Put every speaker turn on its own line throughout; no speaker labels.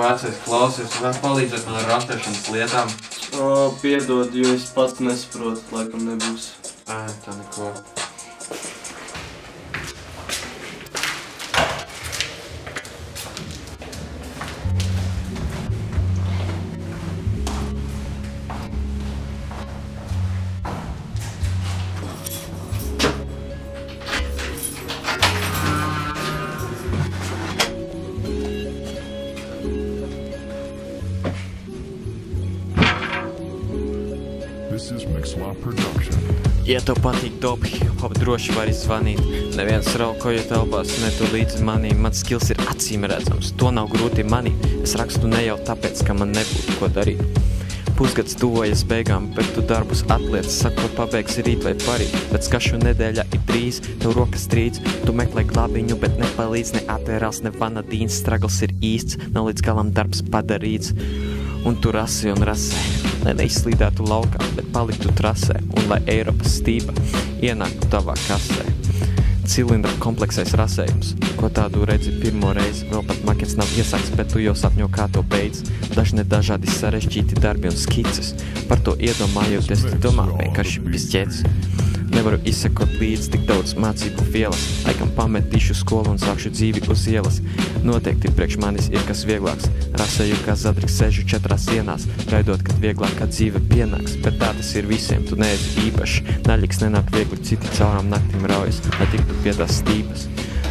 Vecais klausies, tu vari palīdzēt man ar rastešanas lietām?
Piedod, jo es pats nesaprotu, laikam nebūs.
Tā neko.
Ja tev patīk top hip-hop, droši vari zvanīt. Neviens raukoja telpās, ne tu līdz manī. Mans skills ir acīm redzams, to nav grūti manīt. Es rakstu ne jau tāpēc, ka man nebūtu ko darīt. Pusgads tuvojas beigām, bet tu darbus atliec. Sakot, pabeigsi rīt vai parīt, bet skašu nedēļa ir drīz. Tev rokas strīds, tu meklē glābiņu, bet nepalīdz ne atērās, ne vanadīns. Stragls ir īsts, nav līdz galam darbs padarīts. Un tu rasi un rasē, lai neizslīdētu laukā, bet paliktu trasē, un lai Eiropas stība ienāktu tavā kasē. Cilindra kompleksais rasējums, ko tādu redzi pirmo reizi, vēl pat makets nav iesāks, bet tu jau sapņo, kā to beidz. Dažne dažādi sarežģīti darbi un skices, par to iedomājoties, tu domā vienkārši bizķēts. Nevaru izsekot līdz tik daudz mācību vielas, laikam pametīšu skolu un sākšu dzīvi uz ielas. Noteikti priekš manis ir kas vieglāks, rasēju kā zadriks sēžu 4 sienās, gaidot, kad vieglākā dzīve pienāks, bet tā tas ir visiem, tu neesi īpašs, naļiks nenāk viegli, citi caurām naktīm raujas, lai tiktu pie tās stīpas.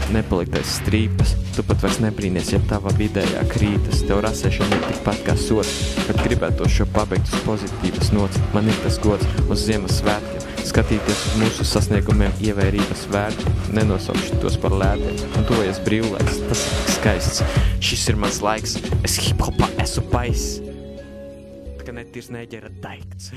Nepaliktais strīpas, tu pat vairs nebrīnies, ja tava vidējā krītas, tev rasēšana ir tikpat kā sots, kad gribētu šo pabeigt uz pozitīvas nots, man ir tas gods uz Ziemassvētkiem, skatīties uz mūsu sasniegumiem ievērības vērti, nenosaukšu tos par lētiem, un tuvojas brīvlaiks, tas ir tik skaists, šis ir mans laiks, es hip-hopā esmu paiss, tā kā netīrs neģera daikts.